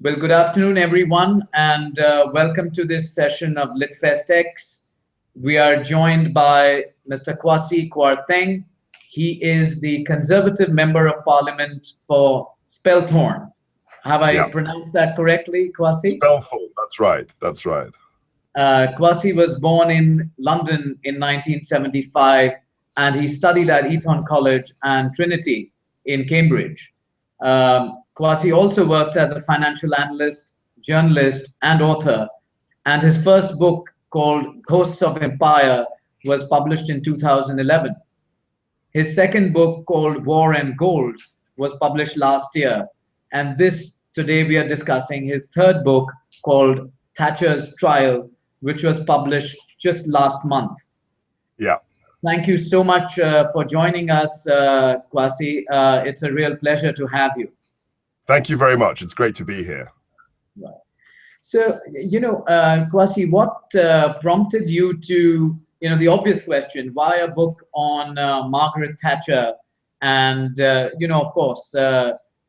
Well, good afternoon, everyone, and welcome to this session of LitFestx. We are joined by Mr. Kwasi Kwarteng. He is the Conservative Member of Parliament for Spelthorne. Have I pronounced that correctly, Kwasi? Spelthorne, that's right, that's right. Kwasi was born in London in 1975, and he studied at Eton College and Trinity in Cambridge. Kwasi also worked as a financial analyst, journalist, and author, and his first book, called Ghosts of Empire, was published in 2011. His second book, called War and Gold, was published last year, and today we are discussing his third book, called Thatcher's Trial, which was published just last month. Yeah. Thank you so much for joining us, Kwasi. It's a real pleasure to have you. Thank you very much. It's great to be here. Right. So, Kwasi, what prompted you to, the obvious question, why a book on Margaret Thatcher? And, of course,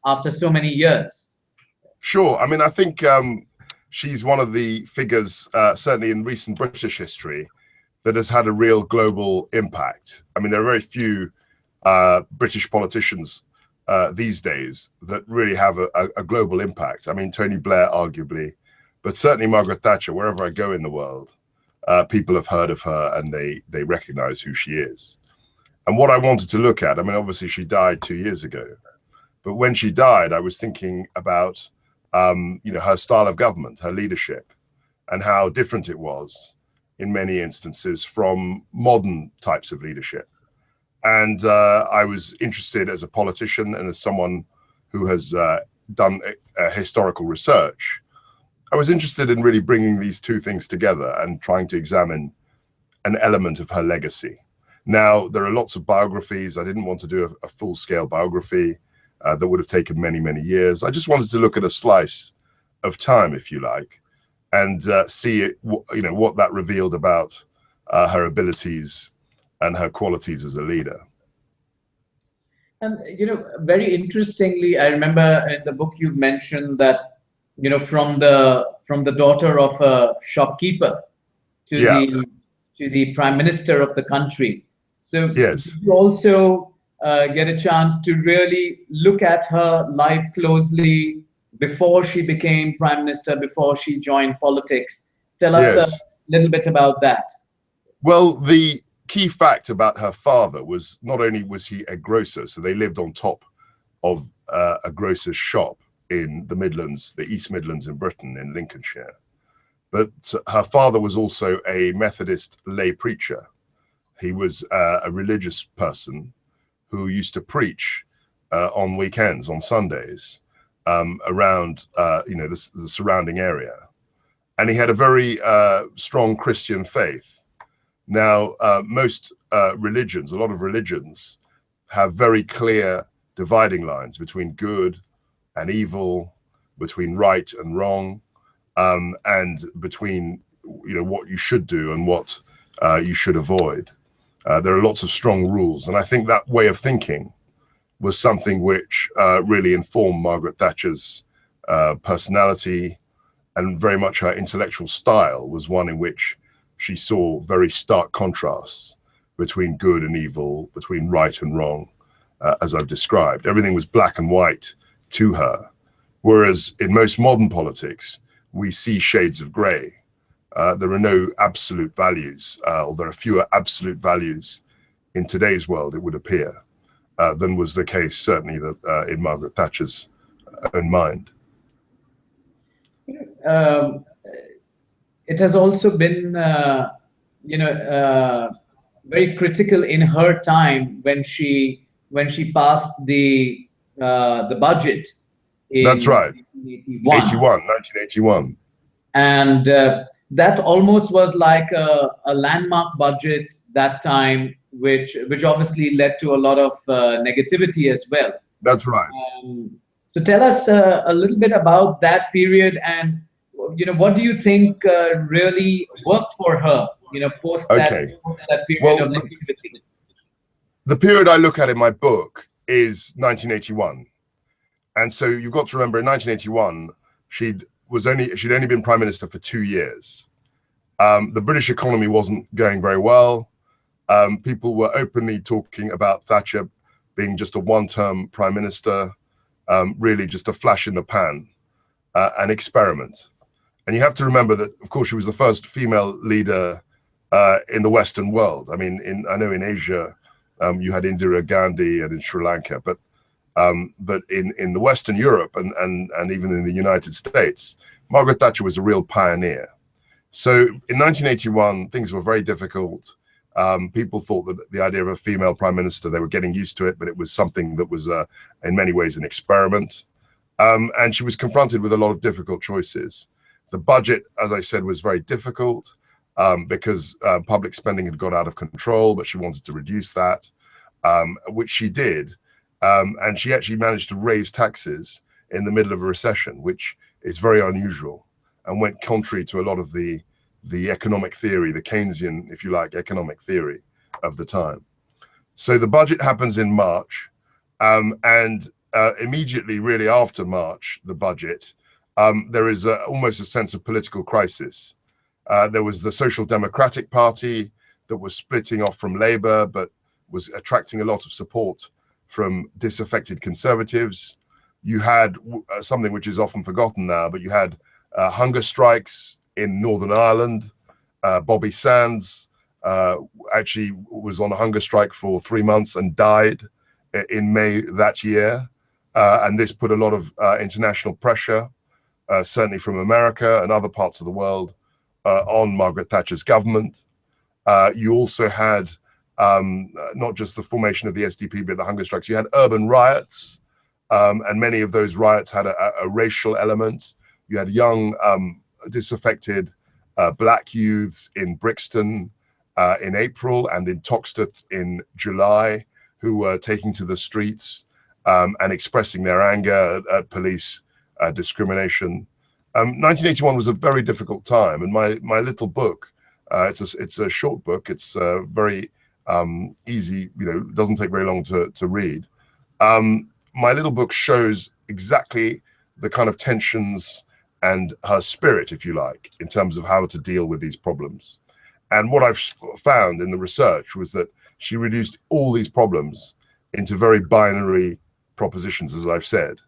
after so many years. Sure. I mean, I think she's one of the figures, certainly in recent British history, that has had a real global impact. I mean, there are very few British politicians these days that really have a global impact. I mean, Tony Blair, arguably, but certainly Margaret Thatcher. Wherever I go in the world, people have heard of her and they recognize who she is. And what I wanted to look at, I mean, obviously she died 2 years ago, but when she died, I was thinking about, her style of government, her leadership, and how different it was in many instances from modern types of leadership. And I was interested as a politician and as someone who has done historical research. I was interested in really bringing these two things together and trying to examine an element of her legacy. Now, there are lots of biographies. I didn't want to do a full-scale biography that would have taken many, many years. I just wanted to look at a slice of time, if you like, and see what that revealed about her abilities and her qualities as a leader. And very interestingly, I remember in the book you mentioned that from the daughter of a shopkeeper to the prime minister of the country. So yes, you also get a chance to really look at her life closely before she became prime minister, before she joined politics. Tell us a little bit about that. Well, the key fact about her father was not only was he a grocer, so they lived on top of a grocer's shop in the Midlands, the East Midlands in Britain, in Lincolnshire, but her father was also a Methodist lay preacher. He was a religious person who used to preach on weekends, on Sundays, around the surrounding area, and he had a very strong Christian faith. Now, most religions, a lot of religions, have very clear dividing lines between good and evil, between right and wrong, and between what you should do and what you should avoid. There are lots of strong rules, and I think that way of thinking was something which really informed Margaret Thatcher's personality, and very much her intellectual style was one in which she saw very stark contrasts between good and evil, between right and wrong, as I've described. Everything was black and white to her, whereas in most modern politics, we see shades of grey. There are no absolute values, or there are fewer absolute values in today's world, it would appear, than was the case certainly in Margaret Thatcher's own mind. It has also been, very critical in her time when she passed the budget. That's right. 1981. And that almost was like a landmark budget that time, which obviously led to a lot of negativity as well. That's right. So tell us a little bit about that period, and what do you think really worked for her? Post that period of negativity. The period I look at in my book is 1981, and so you've got to remember in 1981 she'd only been prime minister for 2 years. The British economy wasn't going very well. People were openly talking about Thatcher being just a one-term prime minister, really just a flash in the pan, an experiment. And you have to remember that, of course, she was the first female leader in the Western world. I mean, I know in Asia, you had Indira Gandhi and in Sri Lanka, but in the Western Europe and even in the United States, Margaret Thatcher was a real pioneer. So in 1981, things were very difficult. People thought that the idea of a female prime minister, they were getting used to it, but it was something that was in many ways an experiment. And she was confronted with a lot of difficult choices. The budget, as I said, was very difficult because public spending had got out of control, but she wanted to reduce that, which she did. And she actually managed to raise taxes in the middle of a recession, which is very unusual and went contrary to a lot of the economic theory, the Keynesian, if you like, economic theory of the time. So the budget happens in March, and immediately, really after March, the budget, there is almost a sense of political crisis. There was the Social Democratic Party that was splitting off from Labour, but was attracting a lot of support from disaffected conservatives. You had something which is often forgotten now, but you had hunger strikes in Northern Ireland. Bobby Sands actually was on a hunger strike for 3 months and died in May that year. And this put a lot of international pressure, certainly from America and other parts of the world, on Margaret Thatcher's government. You also had not just the formation of the SDP, but the hunger strikes. You had urban riots, and many of those riots had a racial element. You had young, disaffected black youths in Brixton in April and in Toxteth in July, who were taking to the streets and expressing their anger at police discrimination. 1981 was a very difficult time, and my little book, it's a short book. It's very easy, doesn't take very long to read. My little book shows exactly the kind of tensions and her spirit, if you like, in terms of how to deal with these problems. And what I've found in the research was that she reduced all these problems into very binary propositions, as I've said,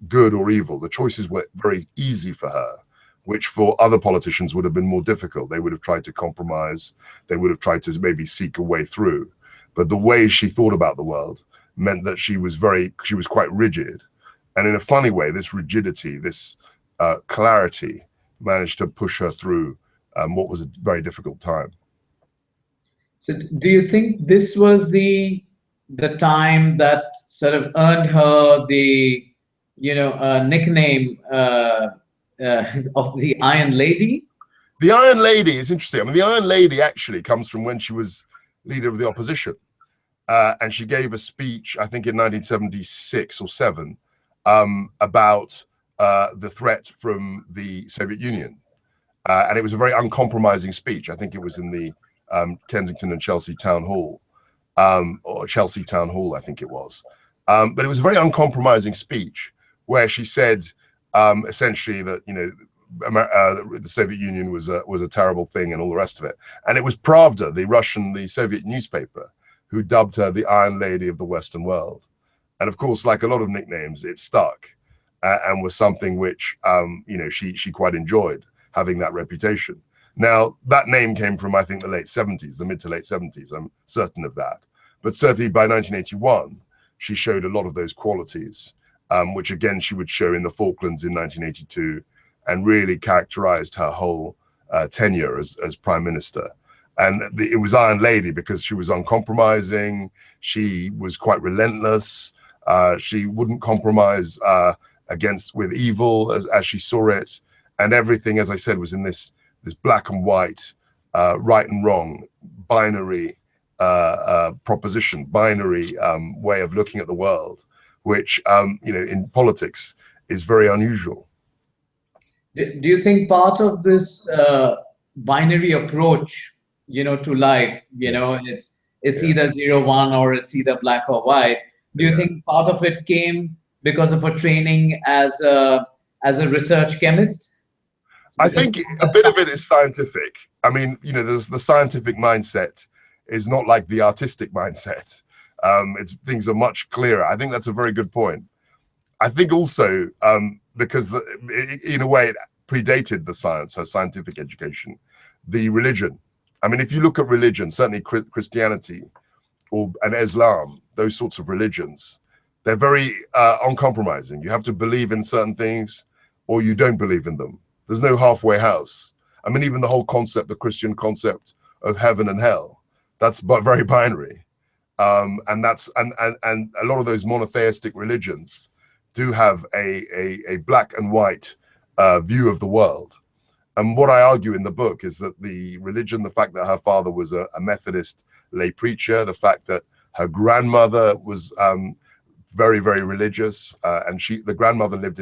good or evil. The choices were very easy for her, which for other politicians would have been more difficult. They would have tried to compromise. They would have tried to maybe seek a way through. But the way she thought about the world meant that she was quite rigid. And in a funny way, this rigidity, this clarity managed to push her through what was a very difficult time. So do you think this was the time that sort of earned her the nickname of the Iron Lady? The Iron Lady is interesting. I mean, the Iron Lady actually comes from when she was leader of the opposition. And she gave a speech, I think in 1976 or 7, about the threat from the Soviet Union. And it was a very uncompromising speech. I think it was in the Kensington and Chelsea Town Hall, or Chelsea Town Hall, I think it was. But it was a very uncompromising speech where she said essentially that, the Soviet Union was a terrible thing and all the rest of it. And it was Pravda, the Soviet newspaper, who dubbed her the Iron Lady of the Western world. And of course, like a lot of nicknames, it stuck and was something which, she quite enjoyed having that reputation. Now, that name came from, I think, the late 70s, the mid to late 70s. I'm certain of that. But certainly by 1981, she showed a lot of those qualities, which again, she would show in the Falklands in 1982 and really characterized her whole tenure as Prime Minister. And it was Iron Lady because she was uncompromising. She was quite relentless. She wouldn't compromise with evil as she saw it. And everything, as I said, was in this black and white, right and wrong, binary proposition, binary way of looking at the world, which, in politics is very unusual. Do you think part of this binary approach, to life, it's either 0-1 or it's either black or white? Do you think part of it came because of her training as as a research chemist? I think a bit of it is scientific. I mean, you know, there's the scientific mindset is not like the artistic mindset. Things are much clearer. I think that's a very good point. I think also because in a way it predated the science, her scientific education, the religion. I mean, if you look at religion, certainly Christianity and Islam, those sorts of religions, they're very uncompromising. You have to believe in certain things or you don't believe in them. There's no halfway house. I mean, even the whole concept, the Christian concept of heaven and hell, that's very binary. And a lot of those monotheistic religions do have a black and white view of the world. And what I argue in the book is that the religion, the fact that her father was a Methodist lay preacher, the fact that her grandmother was very, very religious, and the grandmother lived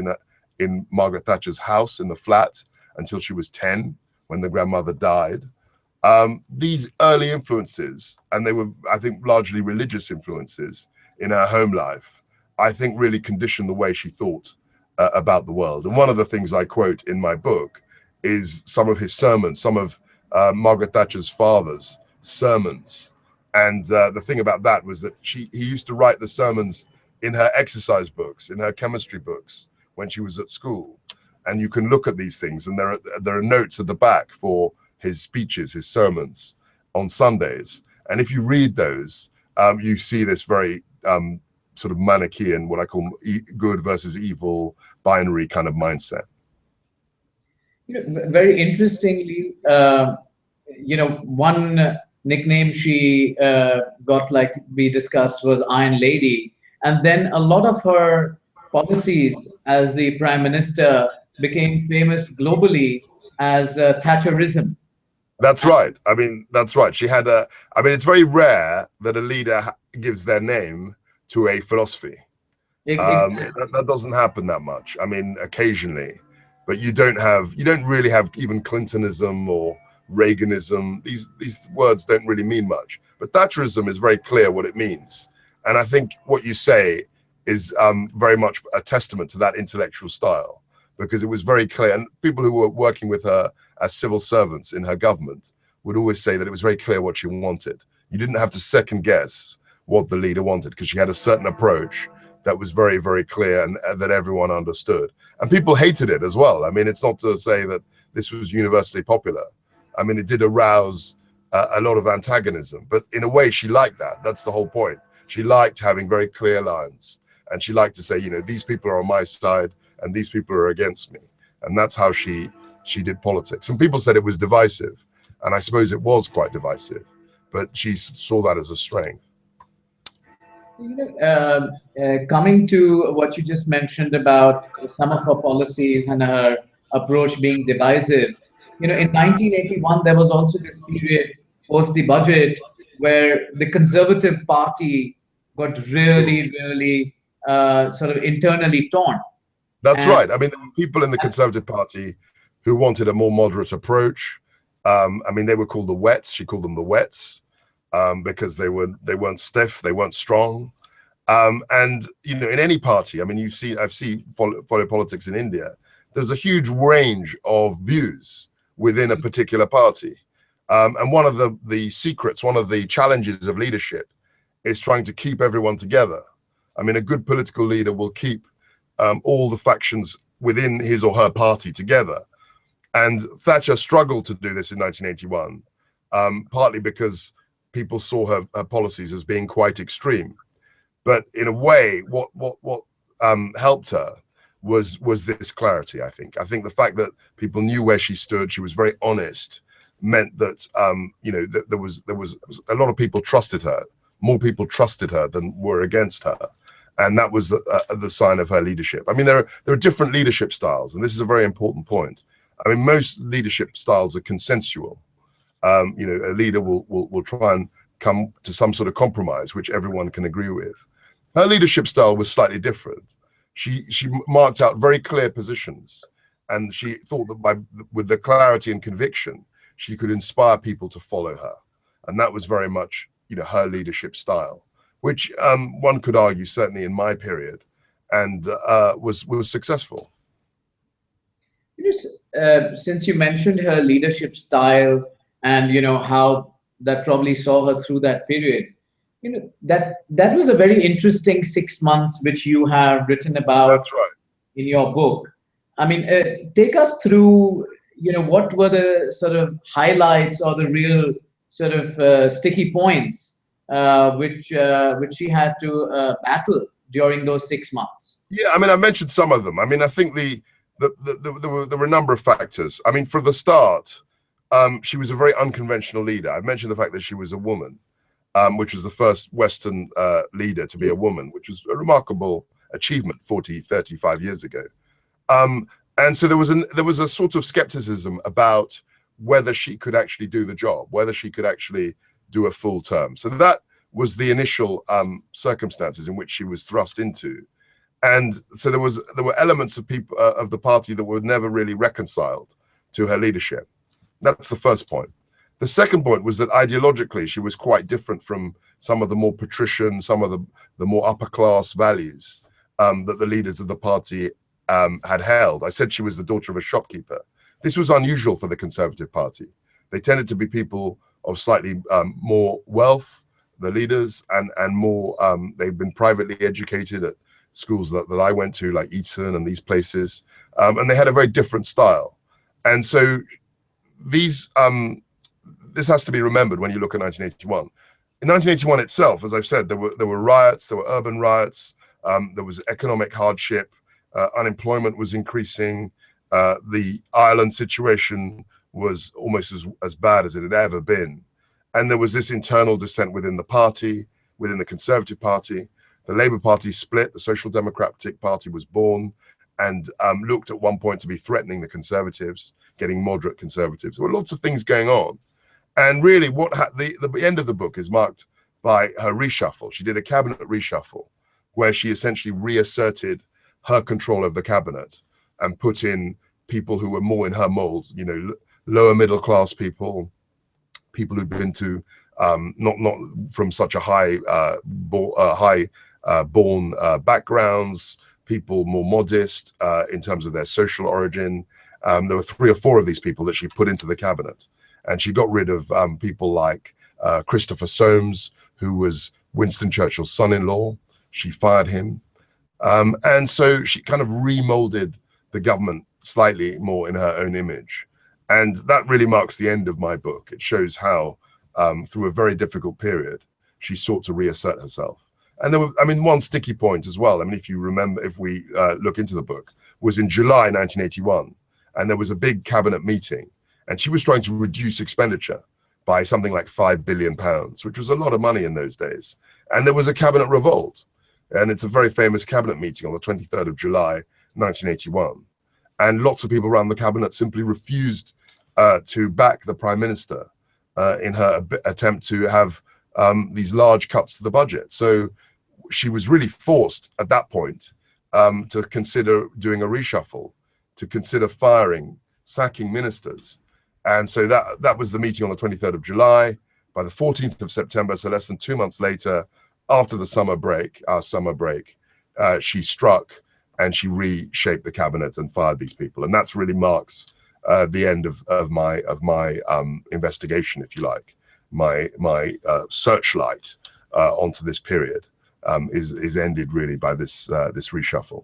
in Margaret Thatcher's house in the flat until she was 10 when the grandmother died. These early influences, and they were, I think, largely religious influences in her home life, I think really conditioned the way she thought about the world. And one of the things I quote in my book is some of his sermons, some of Margaret Thatcher's father's sermons. And the thing about that was that he used to write the sermons in her exercise books, in her chemistry books when she was at school. And you can look at these things, and there are notes at the back for his speeches, his sermons on Sundays. And if you read those, you see this very sort of Manichaean, what I call good versus evil, binary kind of mindset. You know, very interestingly, you know, one nickname she got, like we discussed, was Iron Lady. And then a lot of her policies as the prime minister became famous globally as Thatcherism. That's right. I mean, that's right. She had I mean, it's very rare that a leader gives their name to a philosophy. That doesn't happen that much. I mean, occasionally, but you don't really have even Clintonism or Reaganism. These words don't really mean much. But Thatcherism is very clear what it means. And I think what you say is very much a testament to that intellectual style, because it was very clear. And people who were working with her as civil servants in her government would always say that it was very clear what she wanted. You didn't have to second guess what the leader wanted, because she had a certain approach that was very, very clear and that everyone understood. And people hated it as well. I mean, it's not to say that this was universally popular. I mean, it did arouse a lot of antagonism, but in a way she liked that. That's the whole point. She liked having very clear lines, and she liked to say, you know, these people are on my side and these people are against me. And that's how she did politics. And people said it was divisive, and I suppose it was quite divisive, but she saw that as a strength. You know, coming to what you just mentioned about some of her policies and her approach being divisive, you know, in 1981, there was also this period post the budget where the Conservative Party got really, really sort of internally torn. That's right. I mean, there were people in the Conservative Party who wanted a more moderate approach. I mean, they were called the Wets. She called them the Wets. Because they weren't stiff, they weren't strong, and you know, in any party, I mean, I've seen follow politics in India. There's a huge range of views within a particular party, and one of the secrets, one of the challenges of leadership, is trying to keep everyone together. I mean, a good political leader will keep all the factions within his or her party together, and Thatcher struggled to do this in 1981, partly because people saw her policies as being quite extreme. But in a way, what helped her was this clarity, I think. I think the fact that people knew where she stood, she was very honest, meant that you know, that there was a lot of people trusted her. More people trusted her than were against her. And that was the sign of her leadership. I mean, there are different leadership styles, and this is a very important point. I mean, most leadership styles are consensual. You know, a leader will try and come to some sort of compromise which everyone can agree with. Her leadership style was slightly different. She marked out very clear positions, and she thought that with the clarity and conviction, she could inspire people to follow her. And that was very much, you know, her leadership style, which one could argue, certainly in my period, and was successful. Since you mentioned her leadership style and how that probably saw her through that period, that was a very interesting 6 months which you have written about That's right. in your book. I mean, take us through, what were the sort of highlights or the real sort of sticky points which she had to battle during those 6 months. Yeah, I mean, I mentioned some of them. I mean, I think there were a number of factors. I mean, for the start, she was a very unconventional leader. I mentioned the fact that she was a woman, which was the first Western leader to be a woman, which was a remarkable achievement 35 years ago. And so there was a sort of skepticism about whether she could actually do the job, whether she could actually do a full term. So that was the initial circumstances in which she was thrust into. And so there were elements of people of the party that were never really reconciled to her leadership. That's the first point. The second point was that ideologically she was quite different from some of the more patrician, some of the more upper class values that the leaders of the party had held. I said she was the daughter of a shopkeeper. This was unusual for the Conservative Party. They tended to be people of slightly more wealth, the leaders, and more, they've been privately educated at schools that I went to, like Eton and these places, and they had a very different style. And so this has to be remembered when you look at 1981. In 1981 itself, as I've said, there were riots, there were urban riots, there was economic hardship, unemployment was increasing, the Ireland situation was almost as bad as it had ever been. And there was this internal dissent within the party, within the Conservative Party. The Labour Party split, the Social Democratic Party was born, and looked at one point to be threatening the Conservatives, getting moderate Conservatives. There were lots of things going on. And really the end of the book is marked by her reshuffle. She did a cabinet reshuffle where she essentially reasserted her control of the cabinet and put in people who were more in her mold, lower middle class people who'd been to not from such a high born backgrounds, people more modest in terms of their social origin. There were 3 or 4 of these people that she put into the cabinet, and she got rid of people like Christopher Soames, who was Winston Churchill's son-in-law. She fired him, and so she kind of remolded the government slightly more in her own image. And that really marks the end of my book. It shows how, through a very difficult period, she sought to reassert herself. And there were, one sticky point as well. If you remember, if we look into the book, was in July 1981, and there was a big cabinet meeting, and she was trying to reduce expenditure by something like £5 billion, which was a lot of money in those days. And there was a cabinet revolt, and it's a very famous cabinet meeting on the 23rd of July, 1981. And lots of people around the cabinet simply refused to back the Prime Minister in her attempt to have these large cuts to the budget. So she was really forced at that point to consider doing a reshuffle, to consider sacking ministers. And so that was the meeting on the 23rd of July. By the 14th of September, so less than 2 months later, after the summer break, she struck and she reshaped the cabinet and fired these people. And that's really marks the end of my investigation, if you like. My searchlight onto this period is ended really by this reshuffle.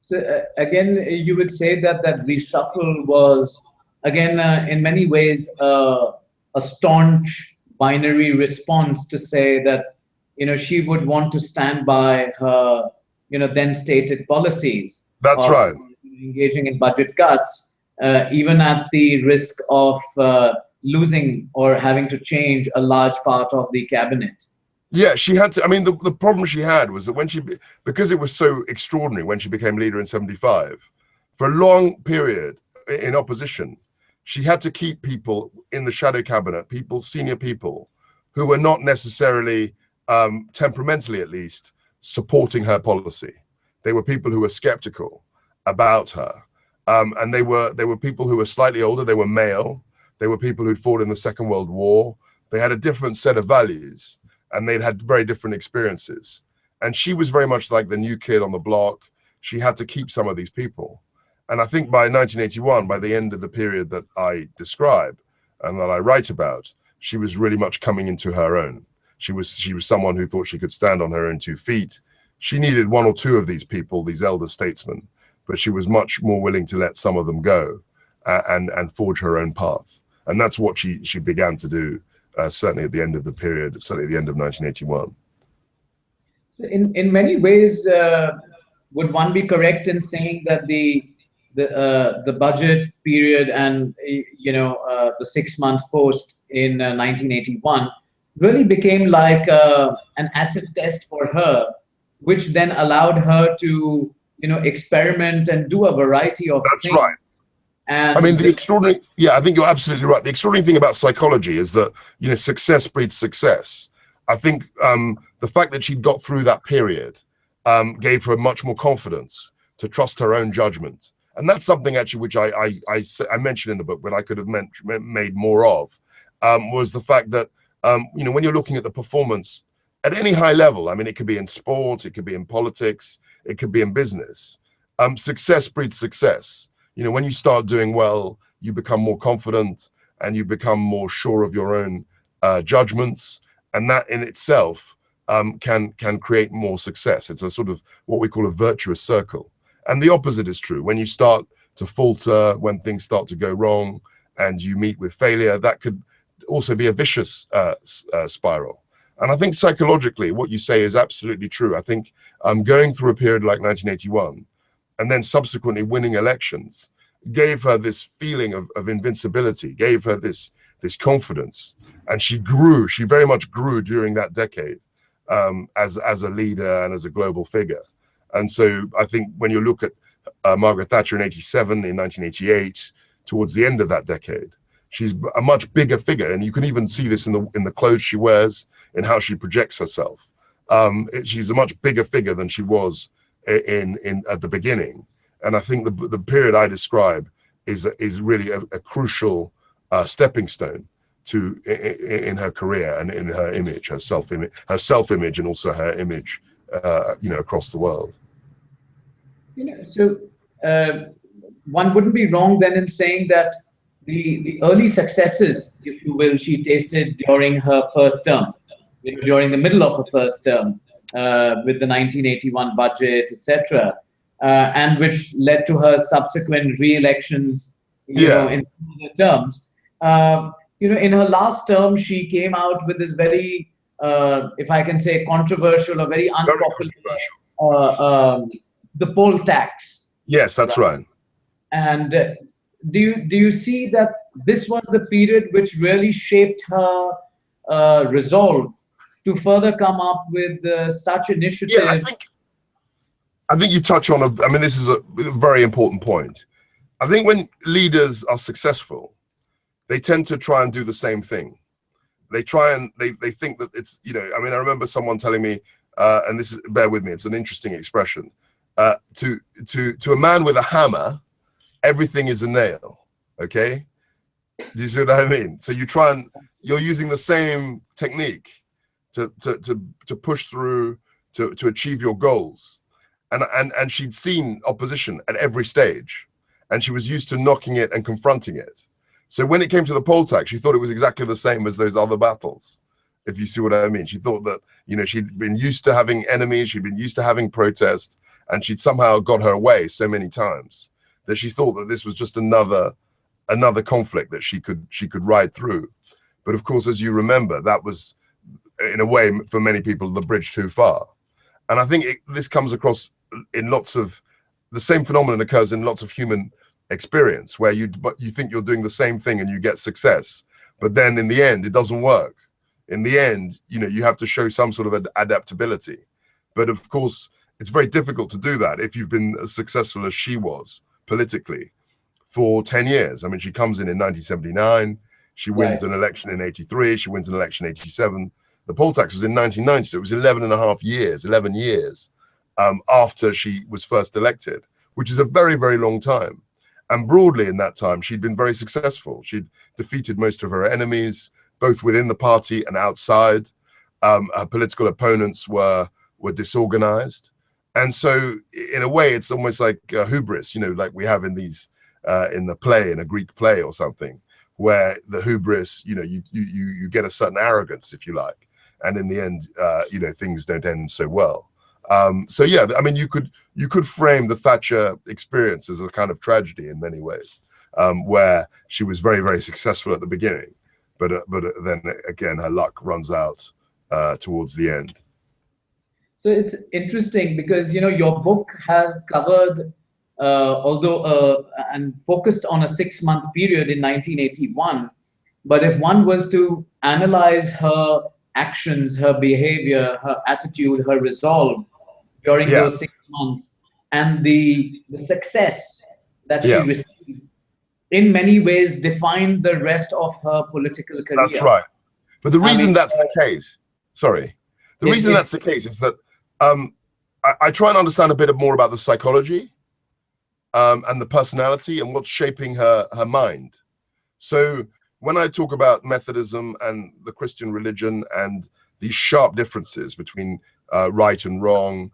So again, you would say that reshuffle was again in many ways a staunch binary response to say that she would want to stand by her then stated policies. That's right. Engaging in budget cuts, even at the risk of losing or having to change a large part of the cabinet. Yeah, she had to. The problem she had was that because it was so extraordinary when she became leader in 75, for a long period in opposition, she had to keep people in the shadow cabinet, senior people, who were not necessarily, temperamentally at least, supporting her policy. They were people who were skeptical about her. And they were people who were slightly older, they were male, they were people who'd fought in the Second World War. They had a different set of values, and they'd had very different experiences. And she was very much like the new kid on the block. She had to keep some of these people. And I think by 1981, by the end of the period that I describe and that I write about, she was really much coming into her own. She was someone who thought she could stand on her own 2 feet. She needed 1 or 2 of these people, these elder statesmen, but she was much more willing to let some of them go and forge her own path. And that's what she began to do, certainly at the end of the period, certainly at the end of 1981. So in many ways, would one be correct in saying that the budget period and the 6 months post in 1981 really became like an acid test for her, which then allowed her to experiment and do a variety of things. That's right. And I mean, the extraordinary, I think you're absolutely right. The extraordinary thing about psychology is that, success breeds success. I think the fact that she got through that period gave her much more confidence to trust her own judgment. And that's something actually which I mentioned in the book, but I could have made more of, was the fact that, when you're looking at the performance at any high level, I mean, it could be in sport, it could be in politics, it could be in business, success breeds success. When you start doing well, you become more confident and you become more sure of your own judgments. And that in itself can create more success. It's a sort of what we call a virtuous circle. And the opposite is true. When you start to falter, when things start to go wrong and you meet with failure, that could also be a vicious spiral. And I think psychologically, what you say is absolutely true. I think going through a period like 1981 and then subsequently winning elections gave her this feeling of invincibility, gave her this confidence. And she very much grew during that decade as a leader and as a global figure. And so I think when you look at Margaret Thatcher in 87, in 1988, towards the end of that decade, she's a much bigger figure. And you can even see this in the clothes she wears, in how she projects herself. She's a much bigger figure than she was at the beginning. And I think the period I describe is really a crucial stepping stone in her career and in her image, her self-image, and also her image, across the world. So one wouldn't be wrong then in saying that the early successes, if you will, she tasted during her first term, during the middle of her first term, with the 1981 budget, etc., and which led to her subsequent re-elections, in other terms. In her last term, she came out with this very, if I can say, controversial or very unpopular, the poll tax. Yes, that's right. And do you see that this was the period which really shaped her resolve to further come up with such initiatives? Yeah, I think you touch on this is a very important point. I think when leaders are successful, they tend to try and do the same thing. They think that it's, I remember someone telling me, and this is, bear with me, it's an interesting expression, to a man with a hammer, everything is a nail. Okay. Do you see what I mean? So you're using the same technique to push through, to achieve your goals. And she'd seen opposition at every stage, and she was used to knocking it and confronting it. So when it came to the poll tax, she thought it was exactly the same as those other battles, if you see what I mean. She thought that, she'd been used to having enemies, she'd been used to having protests, and she'd somehow got her way so many times that she thought that this was just another conflict that she could ride through. But of course, as you remember, that was, in a way, for many people, the bridge too far. And I think this comes across in the same phenomenon occurs in lots of human experience, where you think you're doing the same thing and you get success, but then in the end it doesn't work. In the end, you have to show some sort of adaptability. But of course, it's very difficult to do that if you've been as successful as she was politically for 10 years. I mean, she comes in 1979, she wins an election in 83, she wins an election in 87. The poll tax was in 1990, so it was 11 years after she was first elected, which is a very, very long time. And broadly in that time, she'd been very successful. She'd defeated most of her enemies, both within the party and outside. Her political opponents were disorganized. And so in a way, it's almost like hubris, you know, like we have in these in the play, in a Greek play or something, where the hubris, you know, you get a certain arrogance, if you like, and in the end, you know, things don't end so well. So yeah, I mean, you could frame the Thatcher experience as a kind of tragedy in many ways, where she was very, very successful at the beginning, but then again, her luck runs out towards the end. So it's interesting because, you know, your book has covered, and focused on a 6-month period in 1981. But if one was to analyze her actions, her behavior, her attitude, her resolve during those 6 months, and the success that she received, in many ways defined the rest of her political career. That's right. But the reason that's the case, the reason that's the case is that I try and understand a bit more about the psychology and the personality and what's shaping her mind. So when I talk about Methodism and the Christian religion and these sharp differences between right and wrong,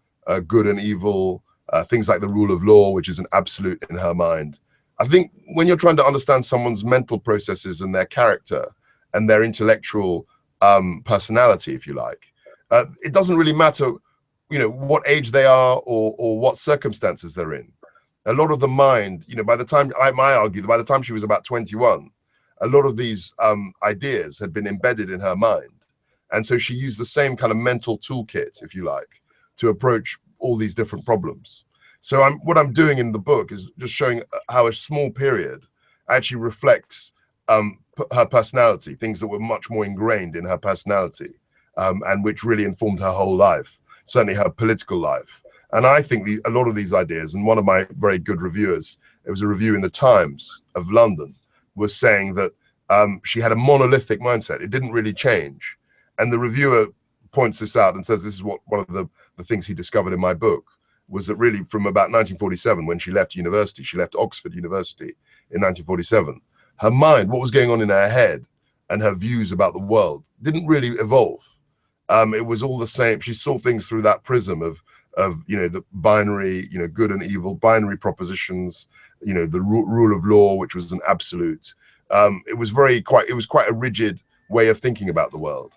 good and evil, things like the rule of law, which is an absolute in her mind, I think when you're trying to understand someone's mental processes and their character and their intellectual personality, if you like, it doesn't really matter, you know, what age they are or what circumstances they're in. A lot of the mind, you know, by the time, I argue that by the time she was about 21, a lot of these ideas had been embedded in her mind. And so she used the same kind of mental toolkit, if you like, to approach all these different problems. So what I'm doing in the book is just showing how a small period actually reflects her personality, things that were much more ingrained in her personality, and which really informed her whole life, certainly her political life. And I think a lot of these ideas, and one of my very good reviewers, it was a review in the Times of London, was saying that she had a monolithic mindset. It didn't really change. And the reviewer points this out and says this is what one of the things he discovered in my book, was that really from about 1947, when she left university, she left Oxford University in 1947, her mind, what was going on in her head and her views about the world didn't really evolve. It was all the same. She saw things through that prism of you know, the binary, you know, good and evil, binary propositions, you know, the rule of law, which was an absolute. It was quite a rigid way of thinking about the world.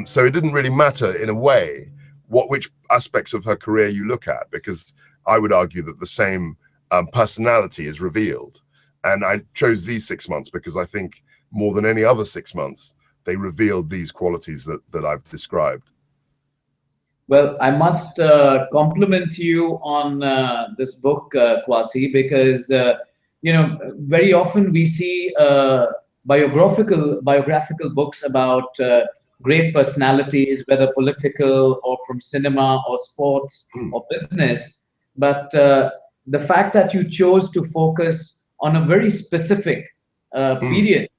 So it didn't really matter in a way which aspects of her career you look at, because I would argue that the same personality is revealed. And I chose these 6 months because I think more than any other 6 months, they revealed these qualities that I've described. Well, I must compliment you on this book, Kwasi, because you know, very often we see biographical books about great personalities, whether political or from cinema or sports or business. But the fact that you chose to focus on a very specific period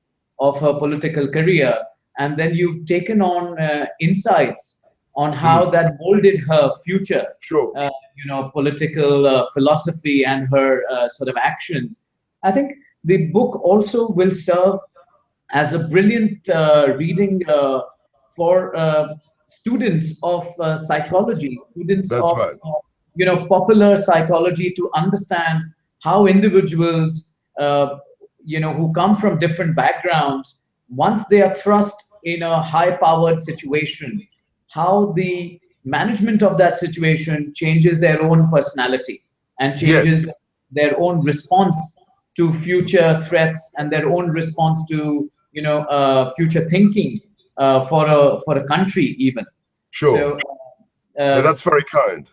of her political career, and then you've taken on insights on how that molded her future, you know, political philosophy and her sort of actions. I think the book also will serve as a brilliant reading for students of psychology, students of you know, popular psychology, to understand how individuals you know, who come from different backgrounds, once they are thrust in a high-powered situation, how the management of that situation changes their own personality and changes their own response to future threats and their own response to, you know, future thinking for a country even. So, that's very kind.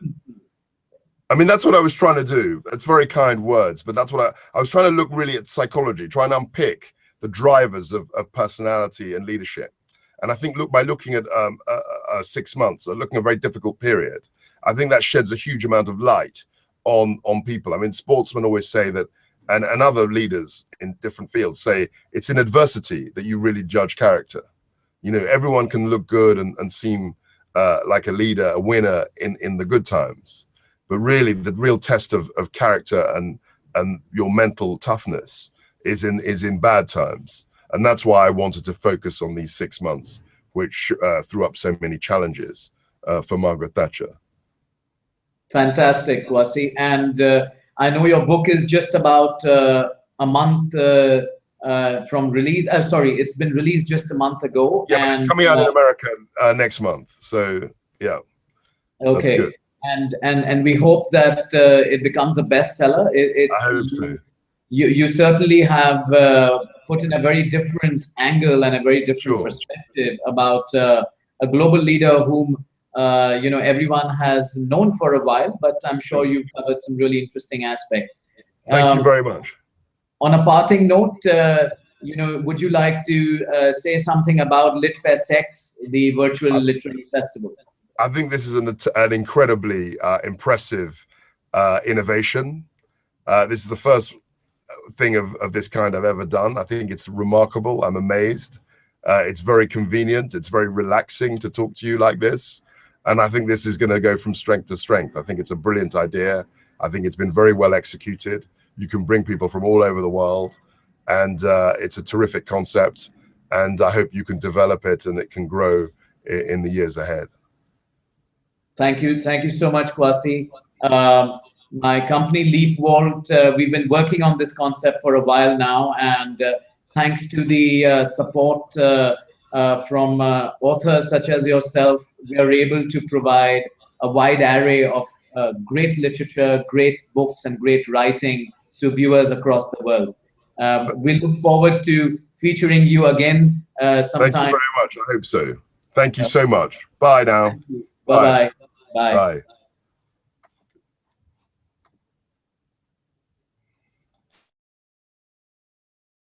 I mean, that's what I was trying to do. It's very kind words, but that's what I was trying to look really at psychology, trying to unpick the drivers of personality and leadership. And I think by looking at 6 months, looking at a very difficult period, I think that sheds a huge amount of light on people. I mean, sportsmen always say that, and other leaders in different fields say, it's in adversity that you really judge character. You know, everyone can look good and seem like a leader, a winner in the good times. But really, the real test of character and your mental toughness is in bad times. And that's why I wanted to focus on these 6 months, which threw up so many challenges for Margaret Thatcher. Fantastic, Kwasi. And I know your book is just about a month from release. Sorry, it's been released just a month ago. Yeah, but it's coming out in America next month. So yeah, that's okay. good. And we hope that it becomes a bestseller. I hope so. You certainly have put in a very different angle and a very different perspective about a global leader whom everyone has known for a while, but I'm sure you've covered some really interesting aspects. Thank you very much. On a parting note, would you like to say something about LitFestx, the virtual literary festival? I think this is an incredibly impressive innovation. This is the first thing of this kind I've ever done. I think it's remarkable. I'm amazed. It's very convenient. It's very relaxing to talk to you like this. And I think this is going to go from strength to strength. I think it's a brilliant idea. I think it's been very well executed. You can bring people from all over the world. And it's a terrific concept. And I hope you can develop it and it can grow in the years ahead. Thank you. Thank you so much, Kwasi. My company, LeapVault, we've been working on this concept for a while now. And thanks to the support from authors such as yourself, we are able to provide a wide array of great literature, great books, and great writing to viewers across the world. We look forward to featuring you again sometime. Thank you very much. I hope so. Thank you so much. Bye now. Bye-bye. Bye. Bye.